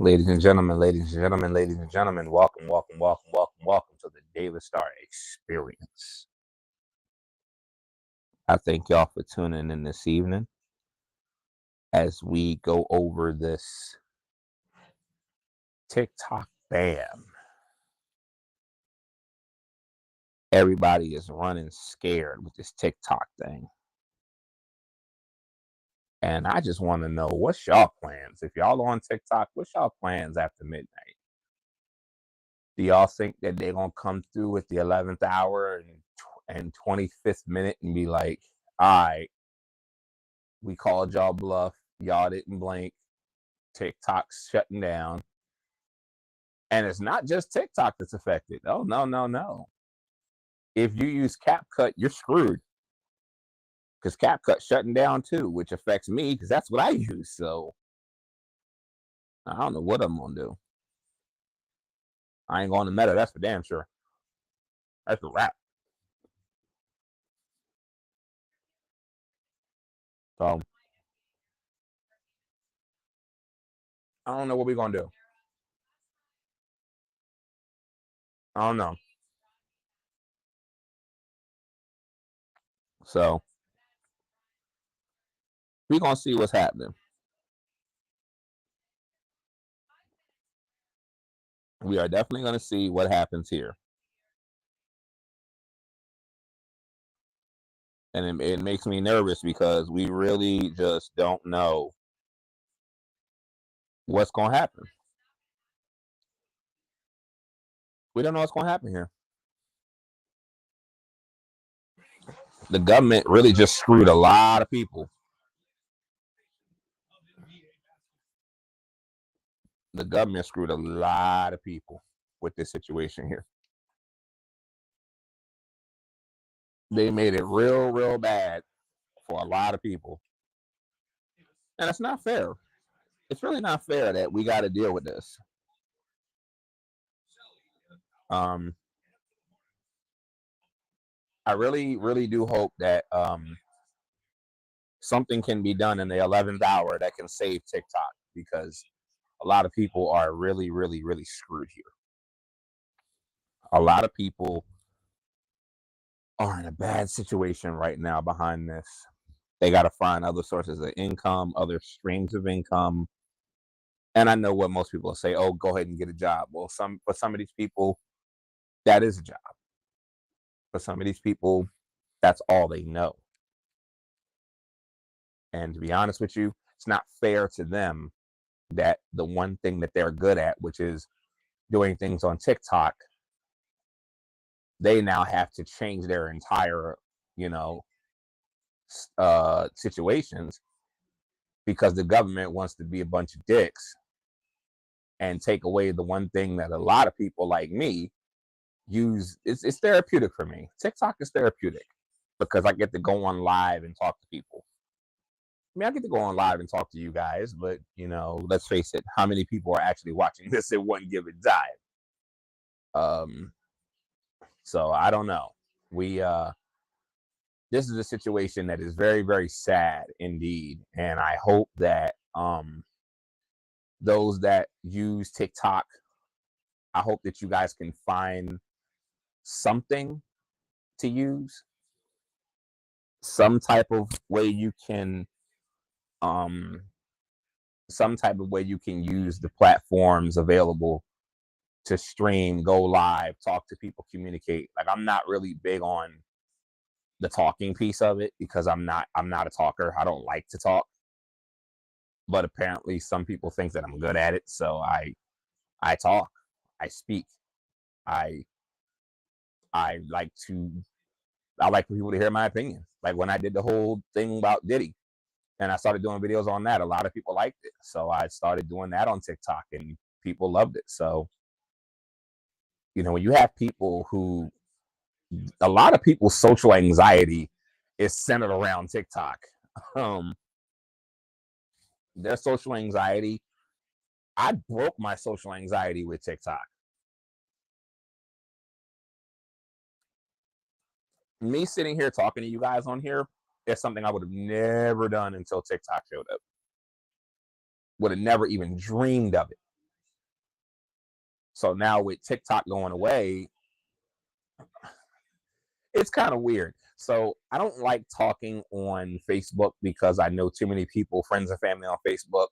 Ladies and gentlemen, ladies and gentlemen, ladies and gentlemen, welcome, welcome, welcome, welcome, welcome to the Davistar experience. I thank y'all for tuning in this evening as we go over this TikTok ban. Everybody is running scared with this TikTok thing. And I just want to know, what's y'all plans? If y'all on TikTok, what's y'all plans after midnight? Do y'all think that they're going to come through at the 11th hour and 25th minute and be like, all right, we called y'all bluff, y'all didn't blink, TikTok's shutting down? And it's not just TikTok that's affected. Oh, no. If you use CapCut, you're screwed. Because CapCut's shutting down too, which affects me because that's what I use. So I don't know what I'm going to do. I ain't going to Meta, that's for damn sure. That's a wrap. So I don't know what we're going to do. I don't know. So we're going to see what's happening. We are definitely going to see what happens here. And it makes me nervous because we really just don't know what's going to happen. We don't know what's going to happen here. The government really just screwed a lot of people. The government screwed a lot of people with this situation here. They made it real, real bad for a lot of people. And it's not fair. It's really not fair that we got to deal with this. I really, really do hope that something can be done in the 11th hour that can save TikTok, because a lot of people are really, really, really screwed here. A lot of people are in a bad situation right now behind this. They got to find other sources of income, other streams of income. And I know what most people will say, oh, go ahead and get a job. Well, for some of these people, that is a job. For some of these people, that's all they know. And to be honest with you, it's not fair to them that the one thing that they're good at, which is doing things on TikTok, they now have to change their entire, situations because the government wants to be a bunch of dicks and take away the one thing that a lot of people like me use. It's therapeutic for me. TikTok is therapeutic because I get to go on live and talk to people. I mean, I get to go on live and talk to you guys, but let's face it, how many people are actually watching this at one given time? So I don't know. This is a situation that is very, very sad indeed, and I hope that those that use TikTok, I hope that you guys can find something to use, some type of way you can use the platforms available to stream, go live, talk to people, communicate. Like, I'm not really big on the talking piece of it because I'm not a talker. I don't like to talk. But apparently some people think that I'm good at it, so I talk, I speak. I like for people to hear my opinion. Like when I did the whole thing about Diddy and I started doing videos on that, a lot of people liked it. So I started doing that on TikTok and people loved it. So, when you have people who, a lot of people's social anxiety is centered around TikTok. Their social anxiety, I broke my social anxiety with TikTok. Me sitting here talking to you guys on here is something I would have never done until TikTok showed up. Would have never even dreamed of it. So now with TikTok going away, it's kind of weird. So I don't like talking on Facebook because I know too many people, friends and family on Facebook.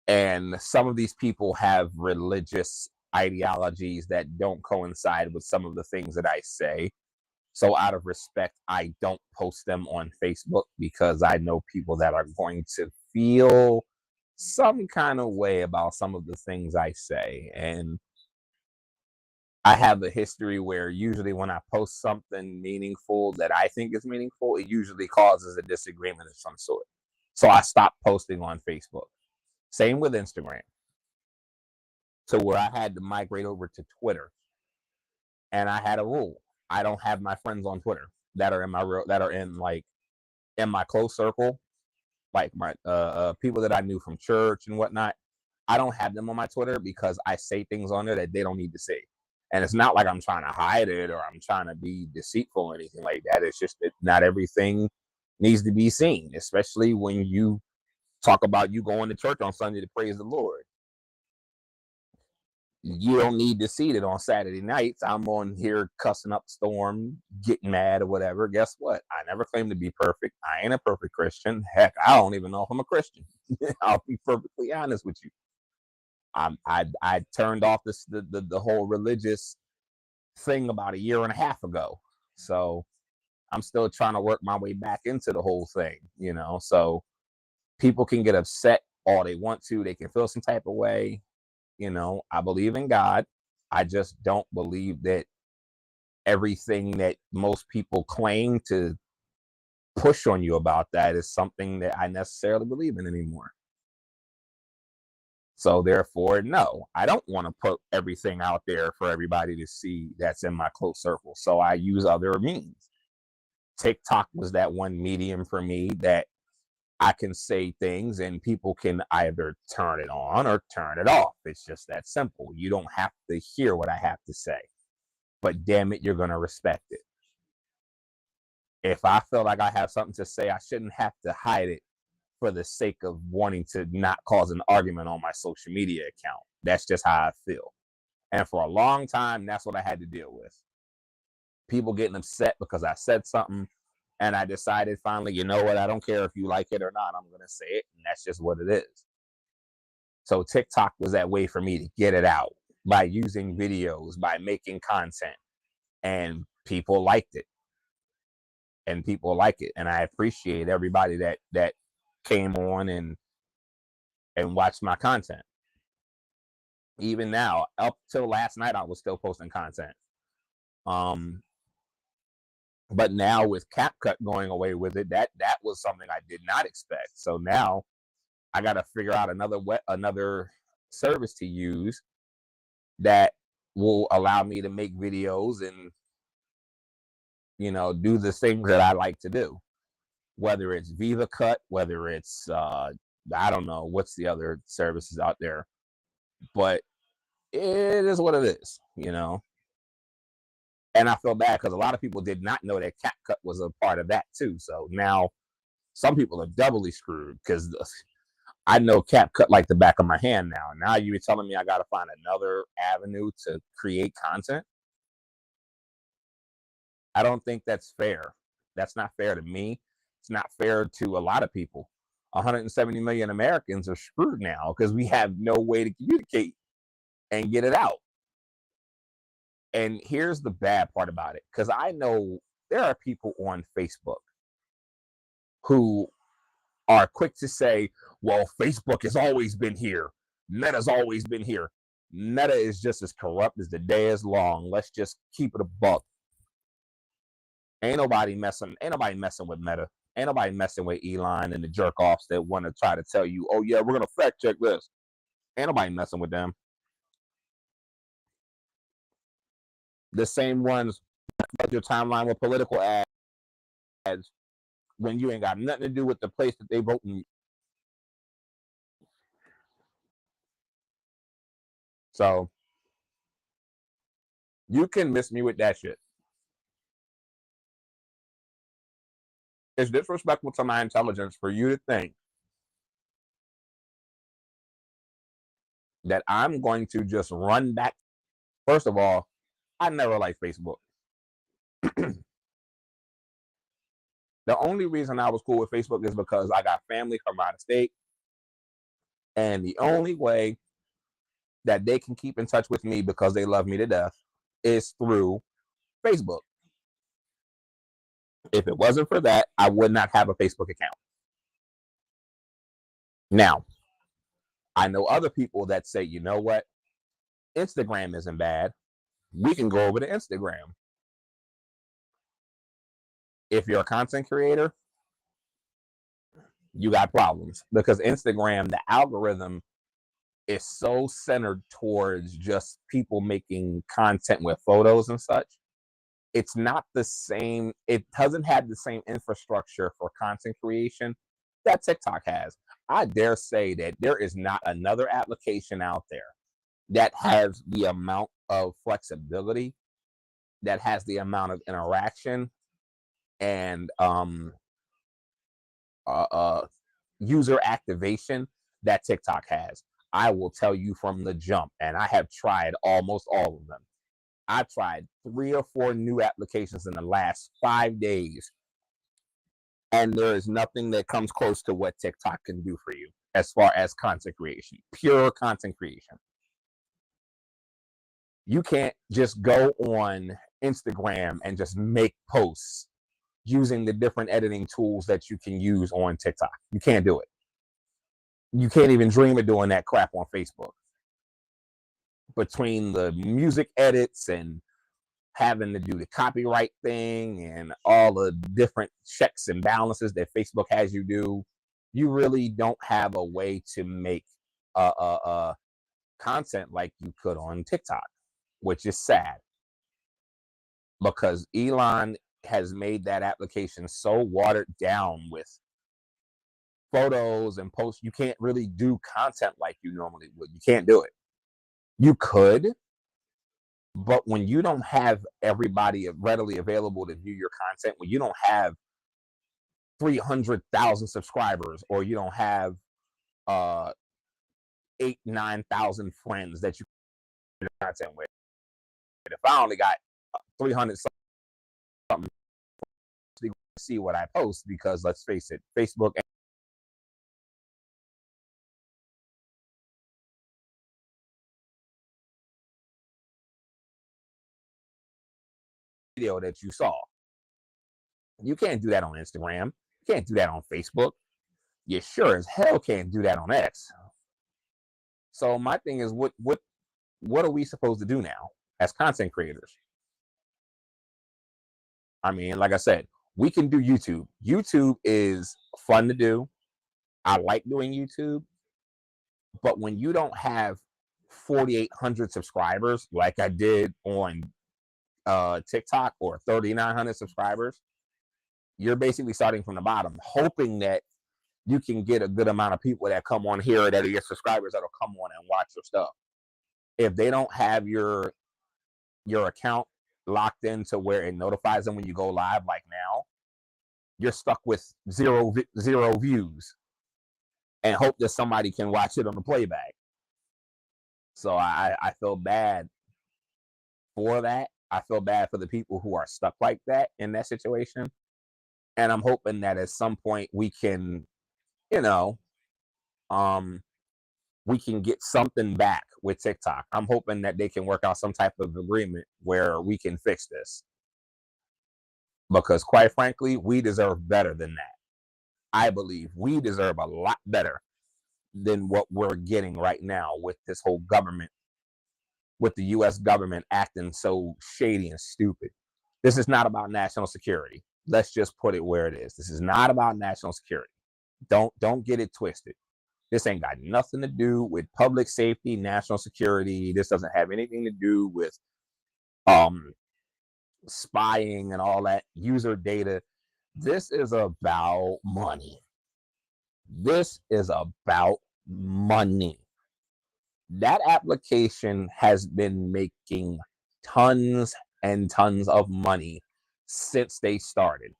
And some of these people have religious ideologies that don't coincide with some of the things that I say. So out of respect, I don't post them on Facebook because I know people that are going to feel some kind of way about some of the things I say. And I have a history where usually when I post something meaningful that I think is meaningful, it usually causes a disagreement of some sort. So I stopped posting on Facebook. Same with Instagram. To where I had to migrate over to Twitter. And I had a rule. I don't have my friends on Twitter that are in my that are in like in my close circle, like my people that I knew from church and whatnot. I don't have them on my Twitter because I say things on there that they don't need to say. And it's not like I'm trying to hide it or I'm trying to be deceitful or anything like that. It's just that not everything needs to be seen, especially when you talk about you going to church on Sunday to praise the Lord. You don't need to see it on Saturday nights. I'm on here cussing up storm, getting mad or whatever. Guess what? I never claimed to be perfect. I ain't a perfect Christian. Heck, I don't even know if I'm a Christian. I'll be perfectly honest with you. I turned off the whole religious thing about a year and a half ago. So I'm still trying to work my way back into the whole thing, you know. So people can get upset all they want to. They can feel some type of way. You know, I believe in God. I just don't believe that everything that most people claim to push on you about that is something that I necessarily believe in anymore. So therefore, no, I don't want to put everything out there for everybody to see that's in my close circle. So I use other means. TikTok was that one medium for me that I can say things and people can either turn it on or turn it off. It's just that simple. You don't have to hear what I have to say, but damn it, you're going to respect it. If I feel like I have something to say, I shouldn't have to hide it for the sake of wanting to not cause an argument on my social media account. That's just how I feel. And for a long time, that's what I had to deal with. People getting upset because I said something. And I decided finally, you know what? I don't care if you like it or not. I'm going to say it. And that's just what it is. So TikTok was that way for me to get it out by using videos, by making content. And people liked it. And people like it. And I appreciate everybody that came on and watched my content. Even now, up till last night, I was still posting content. But now with CapCut going away with it, that was something I did not expect. So now I got to figure out another service to use that will allow me to make videos and, you know, do the things that I like to do. Whether it's VivaCut, whether it's I don't know what's the other services out there, but it is what it is, you know. And I feel bad because a lot of people did not know that CapCut was a part of that too. So now some people are doubly screwed because I know CapCut like the back of my hand now. Now you're telling me I got to find another avenue to create content. I don't think that's fair. That's not fair to me. It's not fair to a lot of people. 170 million Americans are screwed now because we have no way to communicate and get it out. And here's the bad part about it, because I know there are people on Facebook who are quick to say, well, Facebook has always been here. Meta's always been here. Meta is just as corrupt as the day is long. Let's just keep it a buck. Ain't nobody messing with Meta. Ain't nobody messing with Elon and the jerk offs that want to try to tell you, oh yeah, we're gonna fact check this. Ain't nobody messing with them. The same ones that your timeline with political ads when you ain't got nothing to do with the place that they vote in. So you can miss me with that shit. It's disrespectful to my intelligence for you to think that I'm going to just run back. First of all, I never liked Facebook. The only reason I was cool with Facebook is because I got family from out of state. And the only way that they can keep in touch with me because they love me to death is through Facebook. If it wasn't for that, I would not have a Facebook account. Now, I know other people that say, you know what? Instagram isn't bad. We can go over to Instagram. If you're a content creator, you got problems because Instagram, the algorithm is so centered towards just people making content with photos and such. It's not the same. It doesn't have the same infrastructure for content creation that TikTok has. I dare say that there is not another application out there that has the amount of flexibility, that has the amount of interaction and user activation that TikTok has. I will tell you from the jump, and I have tried almost all of them. I've tried 3 or 4 new applications in the last 5 days, and there is nothing that comes close to what TikTok can do for you as far as content creation, pure content creation. You can't just go on Instagram and just make posts using the different editing tools that you can use on TikTok. You can't do it. You can't even dream of doing that crap on Facebook. Between the music edits and having to do the copyright thing and all the different checks and balances that Facebook has you do, you really don't have a way to make content like you could on TikTok, which is sad because Elon has made that application so watered down with photos and posts. You can't really do content like you normally would. You can't do it. You could, but when you don't have everybody readily available to view your content, when you don't have 300,000 subscribers, or you don't have 8,000-9,000 friends that you can content with, if I only got 300 something to see what I post, because let's face it, Facebook video that you saw. You can't do that on Instagram. You can't do that on Facebook. You sure as hell can't do that on X. So my thing is, what are we supposed to do now as content creators? I mean, like I said, we can do YouTube. YouTube is fun to do. I like doing YouTube. But when you don't have 4,800 subscribers like I did on TikTok, or 3,900 subscribers, you're basically starting from the bottom, hoping that you can get a good amount of people that come on here that are your subscribers that'll come on and watch your stuff. If they don't have your account locked in to where it notifies them when you go live, like now, you're stuck with zero views and hope that somebody can watch it on the playback. So I feel bad for that. I feel bad for the people who are stuck like that in that situation. And I'm hoping that at some point we can, you know, we can get something back with TikTok. I'm hoping that they can work out some type of agreement where we can fix this. Because quite frankly, we deserve better than that. I believe we deserve a lot better than what we're getting right now with this whole government, with the US government acting so shady and stupid. This is not about national security. Let's just put it where it is. This is not about national security. Don't get it twisted. This ain't got nothing to do with public safety, national security. This doesn't have anything to do with spying and all that user data. This is about money. This is about money. That application has been making tons and tons of money since they started.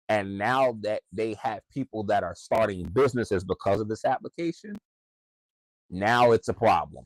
And now that they have people that are starting businesses because of this application, Now it's a problem.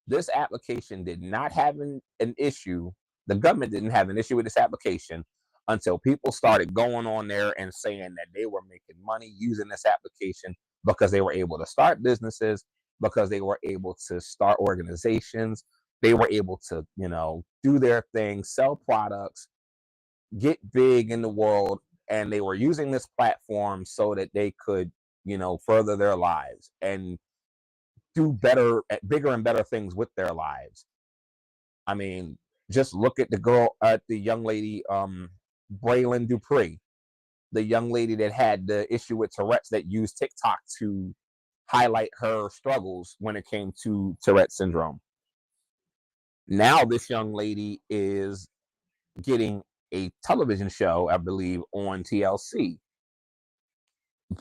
This application did not have an issue. The government didn't have an issue with this application until people started going on there and saying that they were making money using this application because they were able to start businesses, because they were able to start organizations, they were able to, do their thing, sell products, get big in the world, and they were using this platform so that they could, further their lives and do better at bigger and better things with their lives. I mean, just look at the young lady, Braylon Dupree, the young lady that had the issue with Tourette's that used TikTok to highlight her struggles when it came to Tourette syndrome. Now this young lady is getting a television show, I believe, on TLC,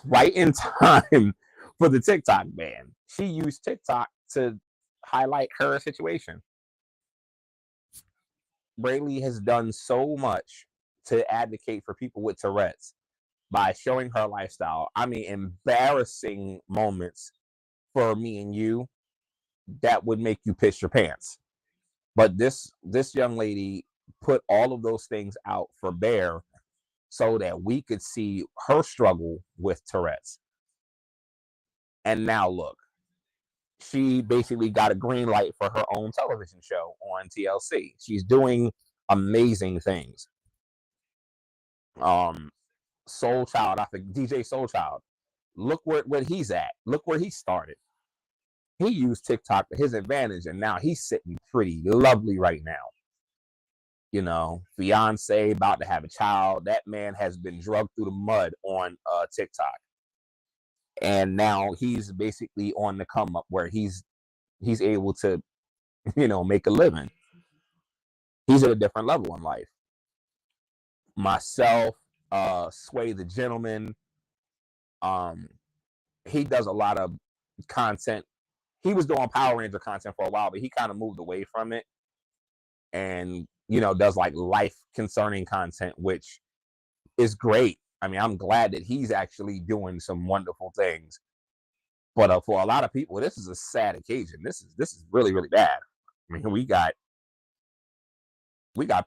right in time for the TikTok ban. She used TikTok to highlight her situation. Braylee has done so much to advocate for people with Tourette's by showing her lifestyle. I mean, embarrassing moments for me and you that would make you piss your pants. But this young lady put all of those things out for Bear so that we could see her struggle with Tourette's. And now look, she basically got a green light for her own television show on TLC. She's doing amazing things. Soul Child, I think DJ Soul Child. Look where he's at. Look where he started. He used TikTok to his advantage, and now he's sitting pretty lovely right now. Fiance, about to have a child. That man has been drugged through the mud on TikTok, and now he's basically on the come up where he's able to, make a living. He's at a different level in life. Myself, Sway the Gentleman, he does a lot of content. He was doing Power Ranger content for a while, but he kind of moved away from it and, does like life concerning content, which is great. I mean, I'm glad that he's actually doing some wonderful things. But for a lot of people, this is a sad occasion. This is really, really bad. I mean, we got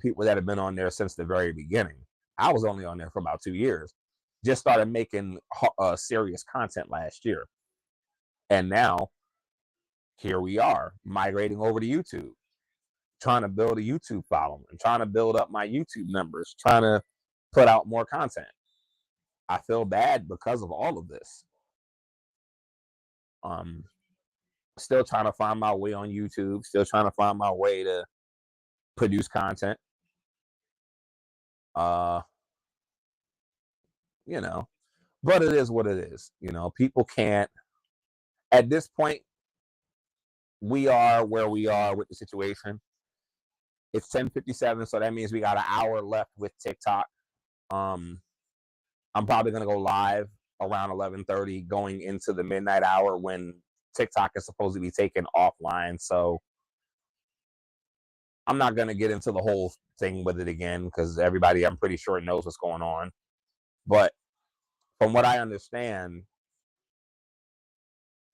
people that have been on there since the very beginning. I was only on there for about 2 years. Just started making serious content last year. And now, here we are, migrating over to YouTube, trying to build a YouTube following, trying to build up my YouTube numbers, trying to put out more content. I feel bad because of all of this. Still trying to find my way on YouTube, still trying to find my way to produce content. But it is what it is. People can't, at this point, we are where we are with the situation. It's 10:57, so that means we got an hour left with TikTok. I'm probably gonna go live around 11:30, going into the midnight hour when TikTok is supposed to be taken offline. So I'm not gonna get into the whole thing with it again because everybody, I'm pretty sure, knows what's going on. But from what I understand,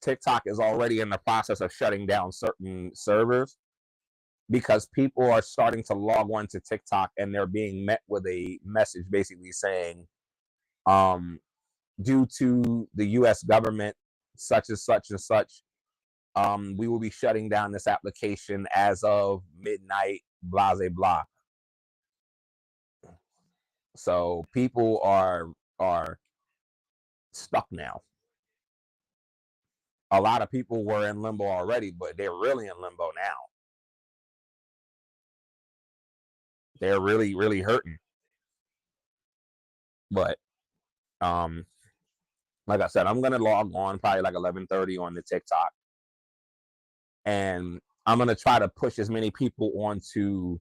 TikTok is already in the process of shutting down certain servers because people are starting to log on to TikTok and they're being met with a message basically saying, due to the US government, such and such and such, we will be shutting down this application as of midnight, blah, blah, blah. So people are stuck now. A lot of people were in limbo already, but they're really in limbo now. They're really, really hurting. But like I said, I'm gonna log on probably like 11:30 on the TikTok, and I'm gonna try to push as many people onto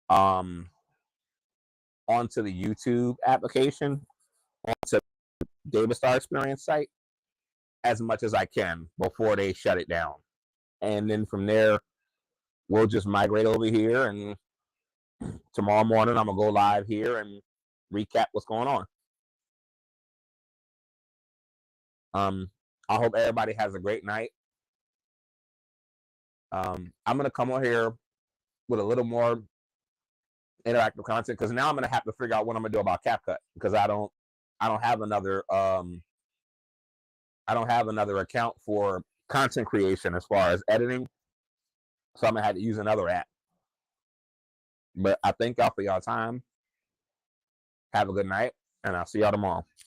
the YouTube application, onto Davistar Experience site as much as I can before they shut it down. And then from there, we'll just migrate over here. And tomorrow morning, I'm going to go live here and recap what's going on. I hope everybody has a great night. I'm gonna come on here with a little more interactive content because now I'm gonna have to figure out what I'm gonna do about CapCut because I don't have another account for content creation as far as editing, so I'm gonna have to use another app. But I thank y'all for y'all time. Have a good night, and I'll see y'all tomorrow.